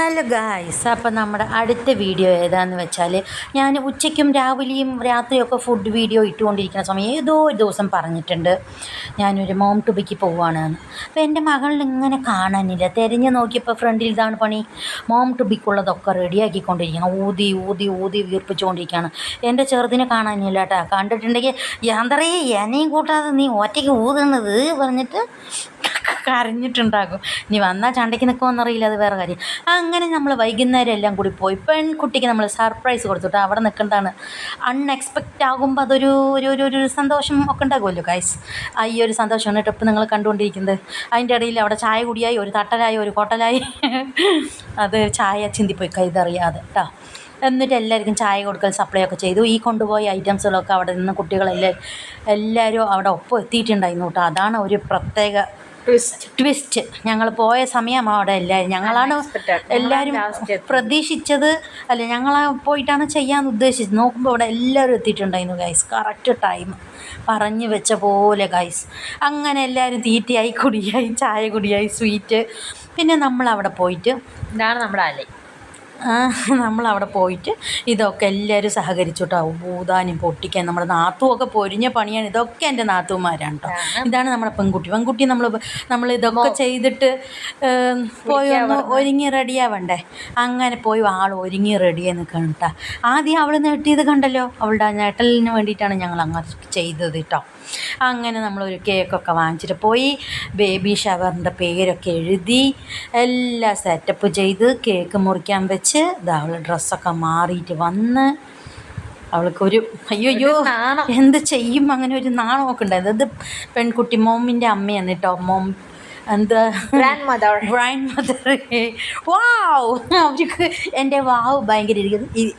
Hello guys, അപ്പം നമ്മുടെ അടുത്ത വീഡിയോ ഏതാണെന്ന് വെച്ചാൽ, ഞാൻ ഉച്ചയ്ക്കും രാവിലെയും രാത്രിയൊക്കെ ഫുഡ് വീഡിയോ ഇട്ടുകൊണ്ടിരിക്കുന്ന സമയം ഏതോ ഒരു ദിവസം പറഞ്ഞിട്ടുണ്ട് ഞാനൊരു മോം ടു ബിക്ക് പോവുകയാണെന്ന്. അപ്പോൾ എൻ്റെ മകളിൽ ഇങ്ങനെ കാണാനില്ല, തിരഞ്ഞു നോക്കിയപ്പോൾ ഫ്രണ്ടിൽ ഇതാണ് പണി, മോം ടു ബിക്കുള്ളതൊക്കെ റെഡിയാക്കിക്കൊണ്ടിരിക്കണം, ഊതി ഊതി ഊതി വീർപ്പിച്ചുകൊണ്ടിരിക്കുകയാണ്. എൻ്റെ ചെറുതിനെ കാണാനില്ല കേട്ടോ. കണ്ടിട്ടുണ്ടെങ്കിൽ യാന്തറേ എന്നെയും കൂട്ടാതെ നീ ഒറ്റയ്ക്ക് ഊതുന്നത് പറഞ്ഞിട്ട് കരഞ്ഞിട്ടുണ്ടാകും. ഇനി വന്നാൽ ചണ്ടയ്ക്ക് നിൽക്കുമെന്നറിയില്ല, അത് വേറെ കാര്യം. അങ്ങനെ നമ്മൾ വൈകുന്നേരം എല്ലാം കൂടി പോയി പെൺകുട്ടിക്ക് നമ്മൾ സർപ്രൈസ് കൊടുത്തിട്ട് അവിടെ നിൽക്കേണ്ടതാണ്. അൺഎക്സ്പെക്റ്റ് ആകുമ്പോൾ അതൊരു ഒരു ഒരു ഒരു സന്തോഷം ഒക്കെ ഉണ്ടാകുമല്ലോ ഗൈസ്. ഈ ഒരു സന്തോഷമാണ് ട്രിപ്പ് നിങ്ങൾ കണ്ടുകൊണ്ടിരിക്കുന്നത്. അതിൻ്റെ ഇടയിൽ അവിടെ ചായ കുടിയായി, ഒരു തട്ടലായി, ഒരു കോട്ടലായി. അത് ചായ ചിന്തിപ്പോയി കൈതറിയാതെ കേട്ടോ. എന്നിട്ട് എല്ലാവർക്കും ചായ കൊടുക്കൽ സപ്ലൈ ഒക്കെ ചെയ്തു. ഈ കൊണ്ടുപോയ ഐറ്റംസുകളൊക്കെ അവിടെ നിന്ന് എല്ലാവരും അവിടെ ഒപ്പം എത്തിയിട്ടുണ്ടായിരുന്നു കേട്ടോ. അതാണ് ഒരു പ്രത്യേക ട്വിസ്റ്റ്. ഞങ്ങൾ പോയ സമയം അവിടെ ഞങ്ങളാണ് എല്ലാവരും പ്രതീക്ഷിച്ചത്, അല്ല ഞങ്ങൾ പോയിട്ടാണ് ചെയ്യാൻ ഉദ്ദേശിച്ചത്. നോക്കുമ്പോൾ അവിടെ എല്ലാവരും എത്തിയിട്ടുണ്ടായിരുന്നു ഗൈസ്, കറക്റ്റ് ടൈം പറഞ്ഞു വെച്ച പോലെ ഗൈസ്. അങ്ങനെ എല്ലാവരും തീറ്റയായി, കുടിയായി, ചായ കുടിയായി, സ്വീറ്റ്. പിന്നെ നമ്മളവിടെ പോയിട്ട് ഇതാണ് നമ്മുടെ അലൈ. നമ്മളവിടെ പോയിട്ട് ഇതൊക്കെ എല്ലാവരും സഹകരിച്ചു കേട്ടോ. ഊതാനും പൊട്ടിക്കാൻ നമ്മുടെ നാത്തുമൊക്കെ പൊരിഞ്ഞ പണിയാണ്. ഇതൊക്കെ എൻ്റെ നാത്തുമാരാണ് കേട്ടോ. ഇതാണ് നമ്മുടെ പെൺകുട്ടി നമ്മൾ ഇതൊക്കെ ചെയ്തിട്ട് പോയി ഒന്ന് ഒരുങ്ങി റെഡിയാവണ്ടേ. അങ്ങനെ പോയി ആൾ ഒരുങ്ങി റെഡിയായി നിൽക്കണം കേട്ടോ. ആദ്യം അവൾ നെട്ടിയത് കണ്ടല്ലോ, അവളുടെ ഞെട്ടലിന് വേണ്ടിയിട്ടാണ് ഞങ്ങൾ അങ്ങനെ ചെയ്തത് കേട്ടോ. അങ്ങനെ നമ്മളൊരു കേക്കൊക്കെ വാങ്ങിച്ചിട്ട് പോയി, ബേബി ഷവറിൻ്റെ പേരൊക്കെ എഴുതി എല്ലാം സെറ്റപ്പ് ചെയ്ത് കേക്ക് മുറിക്കാൻ വെച്ച് അവൾ ഡ്രസ്സൊക്കെ മാറിയിട്ട് വന്ന് അവൾക്കൊരു അയ്യോ എന്ത് ചെയ്യും, അങ്ങനെ ഒരു നാണമൊക്കെ ഉണ്ടായത്. ഇത് പെൺകുട്ടി മോമിൻ്റെ അമ്മയാണ് കേട്ടോ. മോം എന്താ ഗ്രാൻഡ് മദർ. വാവ്, അവർക്ക് എൻ്റെ വാവ് ഭയങ്കര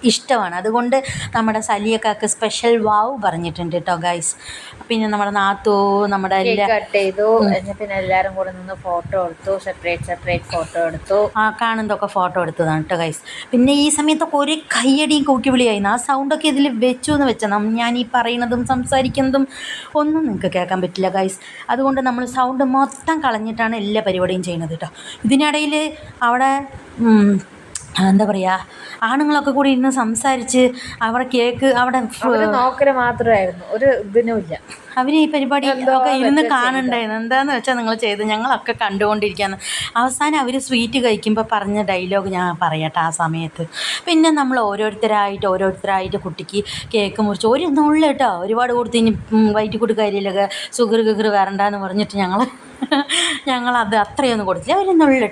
ഇഷ്ടമാണ്. അതുകൊണ്ട് നമ്മുടെ സലിയക്കാക്ക് സ്പെഷ്യൽ വാവ് പറഞ്ഞിട്ടുണ്ട് കേട്ടോ ഗൈസ്. പിന്നെ നമ്മുടെ നാത്തു നമ്മുടെ കട്ട് ചെയ്തു. പിന്നെ എല്ലാവരും കൂടെ നിന്ന് ഫോട്ടോ എടുത്തു, സെപ്പറേറ്റ് ഫോട്ടോ എടുത്തു. കാണുന്നതൊക്കെ ഫോട്ടോ എടുത്തതാണ് കേട്ടോ ഗൈസ്. പിന്നെ ഈ സമയത്തൊക്കെ ഒരു കയ്യടിയും കൂക്കിവിളിയായിരുന്നു. ആ സൗണ്ടൊക്കെ ഇതിൽ വെച്ചു എന്ന് വെച്ചാൽ ഞാൻ ഈ പറയുന്നതും സംസാരിക്കുന്നതും ഒന്നും നിങ്ങൾക്ക് കേൾക്കാൻ പറ്റില്ല ഗൈസ്. അതുകൊണ്ട് നമ്മൾ സൗണ്ട് മൊത്തം കളഞ്ഞിട്ടാണ് എല്ലാ പരിപാടിയും ചെയ്യുന്നത് കേട്ടോ. ഇതിനിടയിൽ അവിടെ എന്താ പറയുക, ആണുങ്ങളൊക്കെ കൂടി ഇരുന്ന് സംസാരിച്ച് അവിടെ കേക്ക് അവിടെ നോക്കല് മാത്രമായിരുന്നു, ഒരു ഇതിനുമില്ല. അവർ ഈ പരിപാടി ഒക്കെ ഇരുന്ന് കാണണ്ടായിരുന്നു. എന്താണെന്ന് വെച്ചാൽ നിങ്ങൾ ചെയ്ത് ഞങ്ങളൊക്കെ കണ്ടുകൊണ്ടിരിക്കുകയാണ്. അവസാനം അവർ സ്വീറ്റ് കഴിക്കുമ്പോൾ പറഞ്ഞ ഡയലോഗ് ഞാൻ പറയട്ടെ ആ സമയത്ത്. പിന്നെ നമ്മൾ ഓരോരുത്തരായിട്ട് കുട്ടിക്ക് കേക്ക് മുറിച്ച് ഒരു നുള്ളു കേട്ടോ. ഒരുപാട് കൊടുത്ത് ഇനി വയറ്റി കൊടുക്കുക കാര്യമില്ല, ഷുഗർ വരണ്ടെന്ന് പറഞ്ഞിട്ട് ഞങ്ങളത് അത്രയൊന്നും കൊടുത്തില്ല. ഒരു നുള്ളു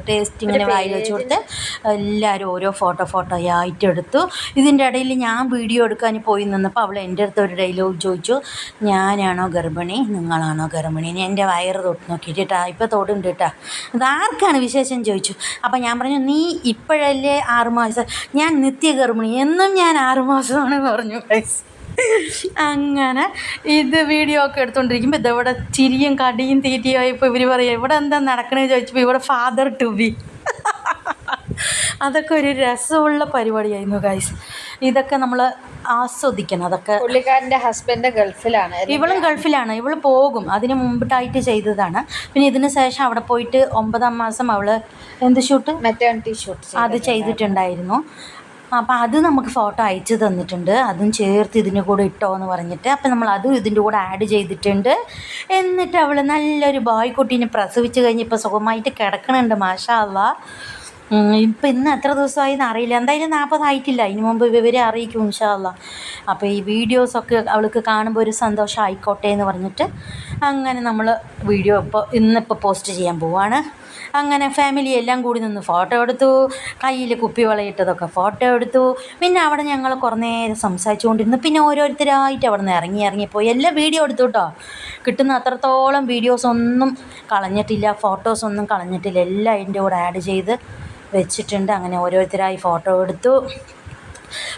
ടേസ്റ്റ് ഇങ്ങനെ വായിൽ വെച്ച് കൊടുത്ത് എല്ലാവരും ഓരോ ഫോട്ടോ ആയിട്ട് എടുത്തു. ഇതിൻ്റെ ഇടയിൽ ഞാൻ വീഡിയോ എടുക്കാൻ പോയി നിന്നപ്പോൾ അവൾ എൻ്റെ അടുത്ത് ഒരു ഡയലോഗ് ചോദിച്ചു, ഞാനാണോ ഗർഭിണി, നിങ്ങളാണോ ഗർഭിണി? എൻ്റെ വയറ് തൊട്ട് നോക്കിയിട്ട് ഇപ്പോൾ തൊടുണ്ട് കേട്ടോ, ഇതാർക്കാണ് വിശേഷം ചോദിച്ചു. അപ്പം ഞാൻ പറഞ്ഞു, നീ ഇപ്പോഴല്ലേ 6 മാസം, ഞാൻ നിത്യ ഗർഭിണി, എന്നും ഞാൻ 6 മാസമാണ് പറഞ്ഞു ഗൈസ്. അങ്ങനെ ഇത് വീഡിയോ ഒക്കെ എടുത്തുകൊണ്ടിരിക്കുമ്പോൾ ഇതവിടെ ചിരിയും കടിയും തീറ്റിയായപ്പോൾ ഇവർ പറയുക, ഇവിടെ എന്താ നടക്കണമെന്ന് ചോദിച്ചപ്പോൾ ഇവിടെ ഫാദർ ടു ബി. അതൊക്കെ ഒരു രസമുള്ള പരിപാടിയായിരുന്നു ഗൈസ്. ഇതൊക്കെ നമ്മൾ ആസ്വദിക്കണം. അതൊക്കെ പുള്ളിക്കാരൻ്റെ ഹസ്ബൻഡ് ഗൾഫിലാണ്, ഇവളും ഗൾഫിലാണ്. ഇവൾ പോകും, അതിന് മുമ്പിട്ടായിട്ട് ചെയ്തതാണ്. പിന്നെ ഇതിന് ശേഷം അവിടെ പോയിട്ട് 9ാം മാസം അവൾ മെറ്റേണിറ്റി ഷൂട്ട് അത് ചെയ്തിട്ടുണ്ടായിരുന്നു. അപ്പോൾ അത് നമുക്ക് ഫോട്ടോ അയച്ചു തന്നിട്ടുണ്ട്. അതും ചേർത്ത് ഇതിൻ്റെ കൂടെ ഇട്ടോ എന്ന് പറഞ്ഞിട്ട്, അപ്പം നമ്മൾ അതും ഇതിൻ്റെ കൂടെ ആഡ് ചെയ്തിട്ടുണ്ട്. എന്നിട്ട് അവൾ നല്ലൊരു ബോയ്ക്കുട്ടീനെ പ്രസവിച്ച് കഴിഞ്ഞ് ഇപ്പോൾ സുഖമായിട്ട് കിടക്കണുണ്ട്, മാഷാ അല്ലാഹ്. ഇപ്പം ഇന്ന് എത്ര ദിവസമായിന്ന് അറിയില്ല, എന്തായാലും 40 ആയിട്ടില്ല. അതിന് മുമ്പ് ഇവരെ അറിയിക്കും ഇൻഷാ അല്ലാഹ്. അപ്പോൾ ഈ വീഡിയോസൊക്കെ അവൾക്ക് കാണുമ്പോൾ ഒരു സന്തോഷം ആയിക്കോട്ടെ എന്ന് പറഞ്ഞിട്ട് അങ്ങനെ നമ്മൾ വീഡിയോ ഇന്നിപ്പോൾ പോസ്റ്റ് ചെയ്യാൻ പോവാണ്. അങ്ങനെ ഫാമിലി എല്ലാം കൂടി നിന്ന് ഫോട്ടോ എടുത്തു, കയ്യിൽ കുപ്പി വളയിട്ടതൊക്കെ ഫോട്ടോ എടുത്തു. പിന്നെ അവിടെ ഞങ്ങൾ കുറേ നേരം സംസാരിച്ചുകൊണ്ടിരുന്നു. പിന്നെ ഓരോരുത്തരായിട്ട് അവിടെ നിന്ന് ഇറങ്ങിപ്പോയി എല്ലാം വീഡിയോ എടുത്തു കേട്ടോ. കിട്ടുന്ന അത്രത്തോളം വീഡിയോസൊന്നും കളഞ്ഞിട്ടില്ല, ഫോട്ടോസൊന്നും കളഞ്ഞിട്ടില്ല, എല്ലാം അതിൻ്റെ കൂടെ ആഡ് ചെയ്ത് വെച്ചിട്ടുണ്ട്. അങ്ങനെ ഓരോരുത്തരായി ഫോട്ടോ എടുത്തു.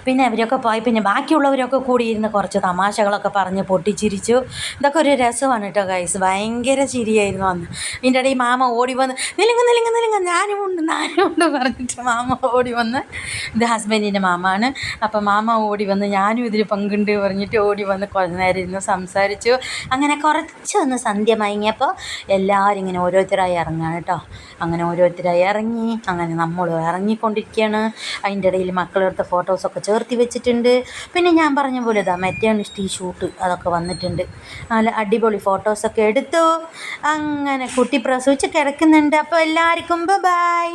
പിന്നെ അവരൊക്കെ പോയി പിന്നെ ബാക്കിയുള്ളവരൊക്കെ കൂടി ഇരുന്ന് കുറച്ച് തമാശകളൊക്കെ പറഞ്ഞ് പൊട്ടിച്ചിരിച്ചു. ഇതൊക്കെ ഒരു രസമാണ് കേട്ടോ ഗൈസ്. ഭയങ്കര ചിരിയായിരുന്നു അന്ന്. ഇതിൻ്റെ ഇടയിൽ മാമ ഓടി വന്ന് നിലങ്ങ ഞാനുമുണ്ട് പറഞ്ഞിട്ട് മാമ ഓടി വന്ന്, ഇത് ഹസ്ബൻഡിൻ്റെ മാമാണ്. അപ്പം മാമ ഓടി വന്ന് ഞാനും ഇതിൽ പങ്കുണ്ട് പറഞ്ഞിട്ട് ഓടി വന്ന് കുറച്ച് നേരം ഇരുന്ന് സംസാരിച്ചു. അങ്ങനെ കുറച്ചൊന്ന് സന്ധ്യ മയങ്ങിയപ്പോൾ എല്ലാവരും ഇങ്ങനെ ഓരോരുത്തരായി ഇറങ്ങുകയാണ് കേട്ടോ. അങ്ങനെ ഓരോരുത്തരായി ഇറങ്ങി, അങ്ങനെ നമ്മൾ ഇറങ്ങിക്കൊണ്ടിരിക്കുകയാണ്. അതിൻ്റെ ഇടയിൽ മക്കളെടുത്ത ഫോട്ടോസൊക്കെ ചേർത്തി വെച്ചിട്ടുണ്ട്. പിന്നെ ഞാൻ പറഞ്ഞ പോലെ ഇതാ മെറ്റേണിറ്റി ഷൂട്ട് അതൊക്കെ വന്നിട്ടുണ്ട്. നല്ല അടിപൊളി ഫോട്ടോസൊക്കെ എടുത്തു. അങ്ങനെ കുട്ടി പ്രസവിച്ച് കിടക്കുന്നുണ്ട്. അപ്പോൾ എല്ലാവർക്കും ബൈ.